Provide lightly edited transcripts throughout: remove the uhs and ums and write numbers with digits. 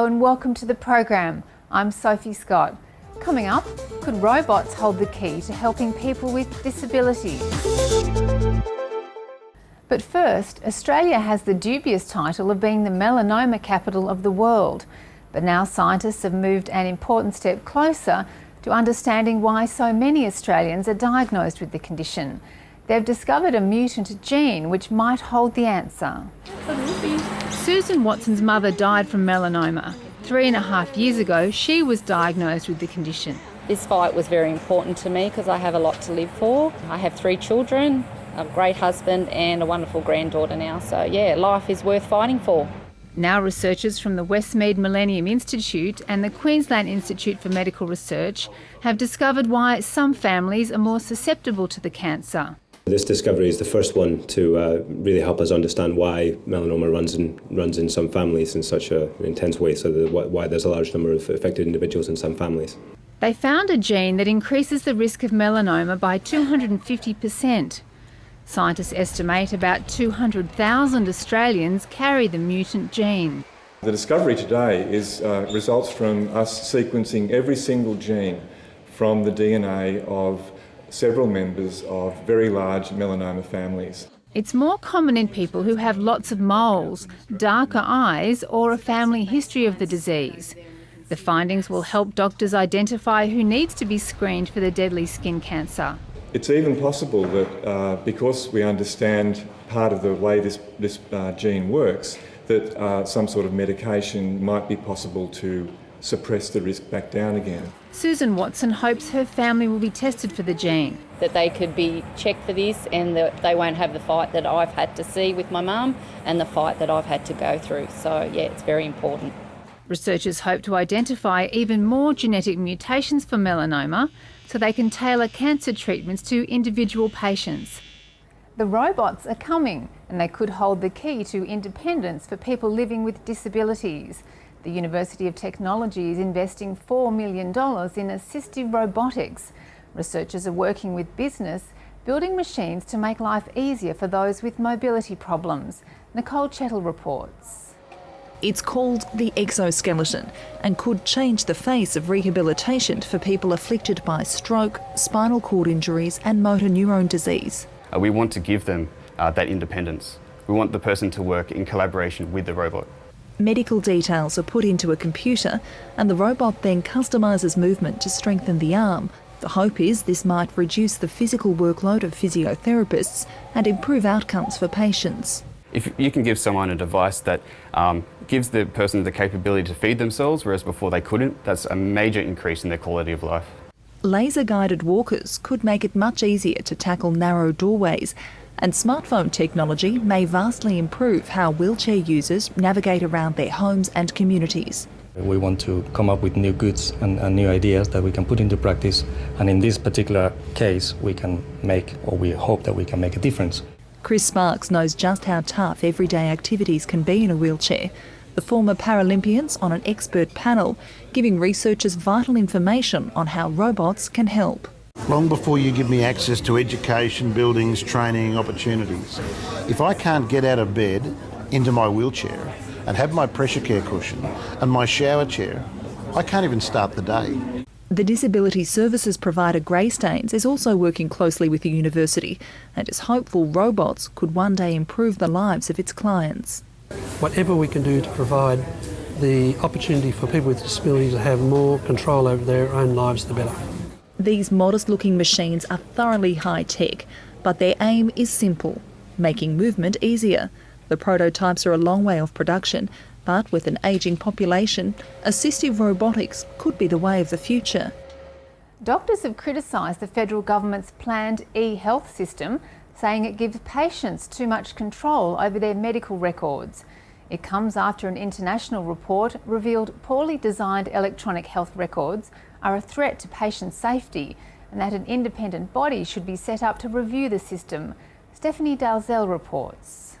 Hello and welcome to the program. I'm Sophie Scott. Coming up, could robots hold the key to helping people with disabilities? But first, Australia has the dubious title of being the melanoma capital of the world. But now scientists have moved an important step closer to understanding why so many Australians are diagnosed with the condition. They've discovered a mutant gene which might hold the answer. Susan Watson's mother died from melanoma. 3.5 years ago, she was diagnosed with the condition. This fight was very important to me because I have a lot to live for. I have 3 children, a great husband and a wonderful granddaughter now. So yeah, life is worth fighting for. Now researchers from the Westmead Millennium Institute and the Queensland Institute for Medical Research have discovered why some families are more susceptible to the cancer. This discovery is the first one to really help us understand why melanoma runs in some families in such an intense way, so why there's a large number of affected individuals in some families. They found a gene that increases the risk of melanoma by 250%. Scientists estimate about 200,000 Australians carry the mutant gene. The discovery today is results from us sequencing every single gene from the DNA of several members of very large melanoma families. It's more common in people who have lots of moles, darker eyes, or a family history of the disease. The findings will help doctors identify who needs to be screened for the deadly skin cancer. It's even possible that because we understand part of the way this gene works, that some sort of medication might be possible to suppress the risk back down again. Susan Watson hopes her family will be tested for the gene. That they could be checked for this and that they won't have the fight that I've had to see with my mum and the fight that I've had to go through. So yeah, it's very important. Researchers hope to identify even more genetic mutations for melanoma so they can tailor cancer treatments to individual patients. The robots are coming and they could hold the key to independence for people living with disabilities. The University of Technology is investing $4 million in assistive robotics. Researchers are working with business, building machines to make life easier for those with mobility problems. Nicole Chettle reports. It's called the exoskeleton and could change the face of rehabilitation for people afflicted by stroke, spinal cord injuries and motor neurone disease. We want to give them that independence. We want the person to work in collaboration with the robot. Medical details are put into a computer and the robot then customises movement to strengthen the arm. The hope is this might reduce the physical workload of physiotherapists and improve outcomes for patients. If you can give someone a device that gives the person the capability to feed themselves, whereas before they couldn't, that's a major increase in their quality of life. Laser-guided walkers could make it much easier to tackle narrow doorways, and smartphone technology may vastly improve how wheelchair users navigate around their homes and communities. We want to come up with new goods and new ideas that we can put into practice, and in this particular case we hope that we can make a difference. Chris Sparks knows just how tough everyday activities can be in a wheelchair. The former Paralympians on an expert panel giving researchers vital information on how robots can help. Long before you give me access to education, buildings, training, opportunities, if I can't get out of bed into my wheelchair and have my pressure care cushion and my shower chair, I can't even start the day. The disability services provider Greystanes is also working closely with the university and is hopeful robots could one day improve the lives of its clients. Whatever we can do to provide the opportunity for people with disabilities to have more control over their own lives, the better. These modest-looking machines are thoroughly high-tech, but their aim is simple: making movement easier. The prototypes are a long way off production, but with an ageing population, assistive robotics could be the way of the future. Doctors have criticised the federal government's planned e-health system, saying it gives patients too much control over their medical records. It comes after an international report revealed poorly designed electronic health records are a threat to patient safety and that an independent body should be set up to review the system. Stephanie Dalzell reports.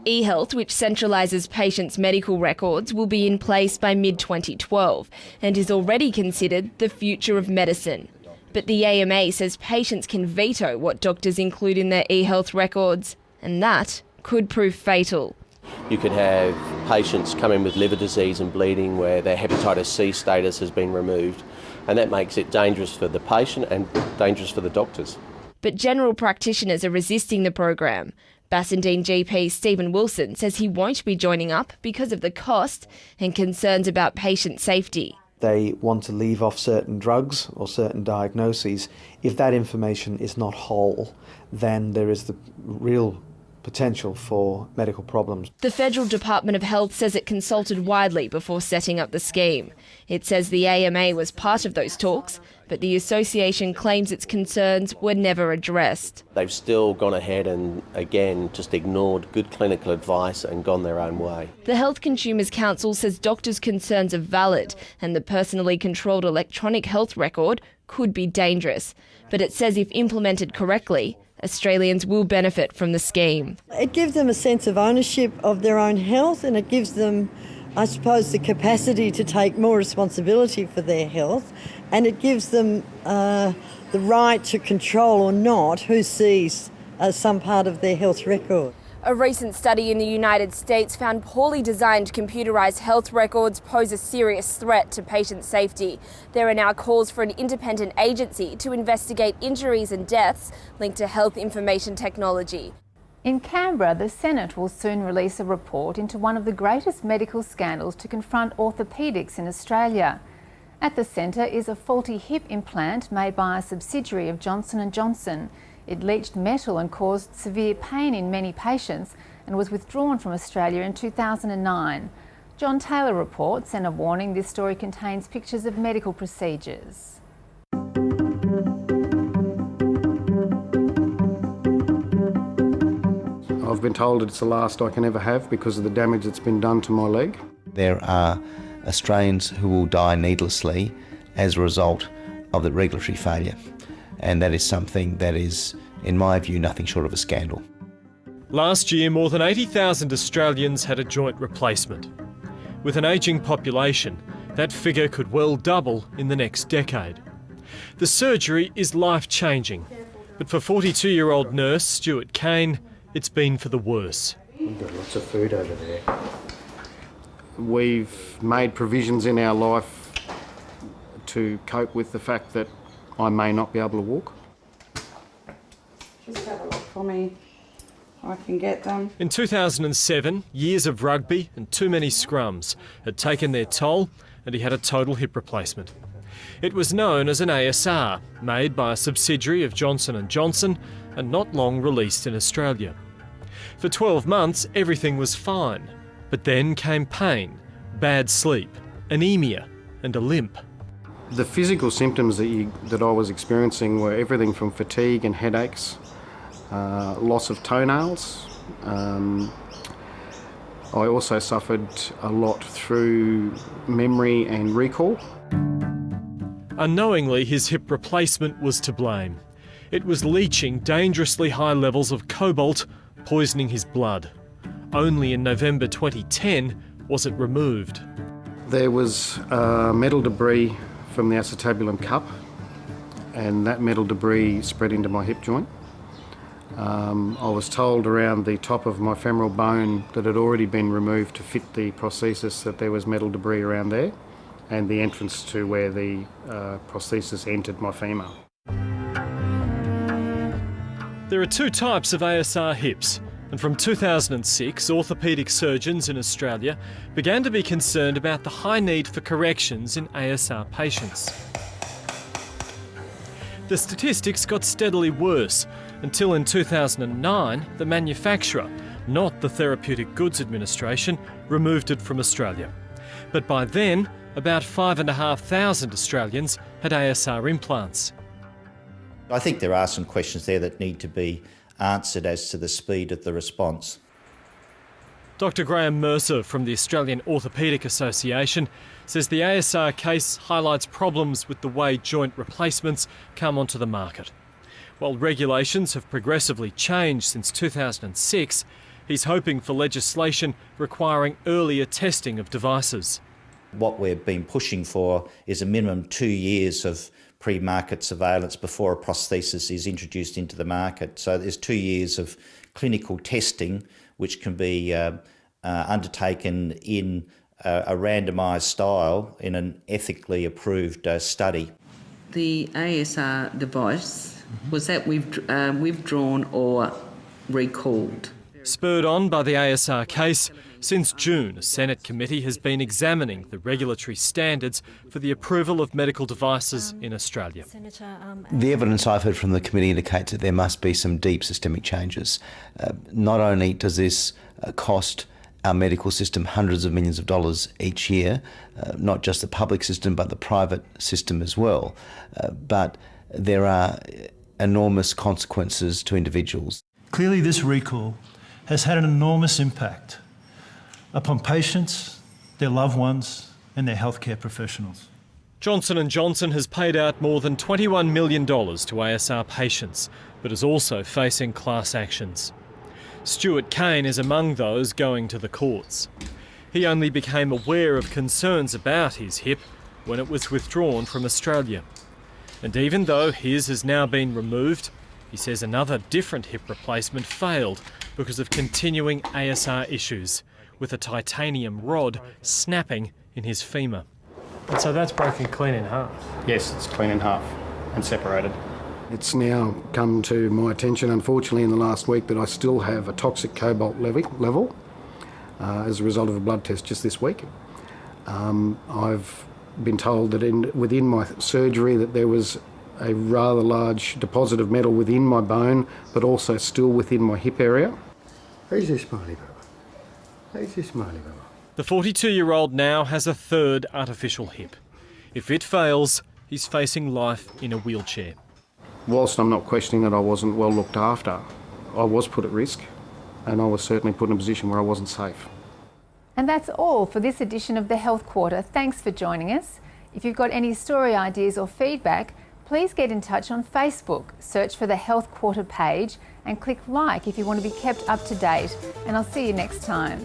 E-health, which centralises patients' medical records, will be in place by mid-2012 and is already considered the future of medicine. But the AMA says patients can veto what doctors include in their e-health records, and that could prove fatal. You could have patients come in with liver disease and bleeding where their hepatitis C status has been removed, and that makes it dangerous for the patient and dangerous for the doctors. But general practitioners are resisting the program. Bassendean GP Stephen Wilson says he won't be joining up because of the cost and concerns about patient safety. They want to leave off certain drugs or certain diagnoses. If that information is not whole, then there is the real potential for medical problems. The Federal Department of Health says it consulted widely before setting up the scheme. It says the AMA was part of those talks, but the association claims its concerns were never addressed. They've still gone ahead and, again, just ignored good clinical advice and gone their own way. The Health Consumers Council says doctors' concerns are valid and the personally controlled electronic health record could be dangerous. But it says if implemented correctly, Australians will benefit from the scheme. It gives them a sense of ownership of their own health, and it gives them, I suppose, the capacity to take more responsibility for their health, and it gives them the right to control or not who sees some part of their health record. A recent study in the United States found poorly designed computerised health records pose a serious threat to patient safety. There are now calls for an independent agency to investigate injuries and deaths linked to health information technology. In Canberra, the Senate will soon release a report into one of the greatest medical scandals to confront orthopaedics in Australia. At the centre is a faulty hip implant made by a subsidiary of Johnson & Johnson. It leached metal and caused severe pain in many patients and was withdrawn from Australia in 2009. John Taylor reports, and a warning, this story contains pictures of medical procedures. I've been told it's the last I can ever have because of the damage that's been done to my leg. There are Australians who will die needlessly as a result of the regulatory failure, and that is something that is, in my view, nothing short of a scandal. Last year, more than 80,000 Australians had a joint replacement. With an ageing population, that figure could well double in the next decade. The surgery is life-changing, but for 42-year-old nurse Stuart Kane, it's been for the worse. We've got lots of food over there. We've made provisions in our life to cope with the fact that I may not be able to walk. Just have a look for me. I can get them. In 2007, years of rugby and too many scrums had taken their toll, and he had a total hip replacement. It was known as an ASR, made by a subsidiary of Johnson & Johnson and not long released in Australia. For 12 months, everything was fine, but then came pain, bad sleep, anemia and a limp. The physical symptoms that I was experiencing were everything from fatigue and headaches, loss of toenails. I also suffered a lot through memory and recall. Unknowingly, his hip replacement was to blame. It was leaching dangerously high levels of cobalt, poisoning his blood. Only in November 2010 was it removed. There was metal debris from the acetabulum cup, and that metal debris spread into my hip joint. I was told around the top of my femoral bone that had already been removed to fit the prosthesis, that there was metal debris around there, and the entrance to where the prosthesis entered my femur. There are two types of ASR hips, and from 2006, orthopaedic surgeons in Australia began to be concerned about the high need for corrections in ASR patients. The statistics got steadily worse until in 2009, the manufacturer, not the Therapeutic Goods Administration, removed it from Australia. But by then, about 5,500 Australians had ASR implants. I think there are some questions there that need to be answered as to the speed of the response. Dr Graham Mercer from the Australian Orthopaedic Association says the ASR case highlights problems with the way joint replacements come onto the market. While regulations have progressively changed since 2006, he's hoping for legislation requiring earlier testing of devices. What we've been pushing for is a minimum 2 years of pre-market surveillance before a prosthesis is introduced into the market. So there's 2 years of clinical testing which can be undertaken in a randomised style in an ethically approved study. The ASR device, was that withdrawn or recalled? Spurred on by the ASR case, since June, a Senate committee has been examining the regulatory standards for the approval of medical devices in Australia. The evidence I've heard from the committee indicates that there must be some deep systemic changes. Not only does this cost our medical system hundreds of millions of dollars each year, not just the public system but the private system as well, but there are enormous consequences to individuals. Clearly this recall has had an enormous impact upon patients, their loved ones and their healthcare professionals. Johnson & Johnson has paid out more than $21 million to ASR patients, but is also facing class actions. Stuart Kane is among those going to the courts. He only became aware of concerns about his hip when it was withdrawn from Australia. And even though his has now been removed, he says another different hip replacement failed because of continuing ASR issues, with a titanium rod snapping in his femur. And so that's broken clean in half? Yes, it's clean in half and separated. It's now come to my attention, unfortunately, in the last week that I still have a toxic cobalt level as a result of a blood test just this week. I've been told that within my surgery that there was a rather large deposit of metal within my bone, but also still within my hip area. Who's this Smiley Baba? Who's this Smiley Baba? The 42-year-old now has a third artificial hip. If it fails, he's facing life in a wheelchair. Whilst I'm not questioning that I wasn't well looked after, I was put at risk, and I was certainly put in a position where I wasn't safe. And that's all for this edition of the Health Quarter. Thanks for joining us. If you've got any story ideas or feedback, please get in touch on Facebook. Search for the Health Quarter page and click like if you want to be kept up to date. And I'll see you next time.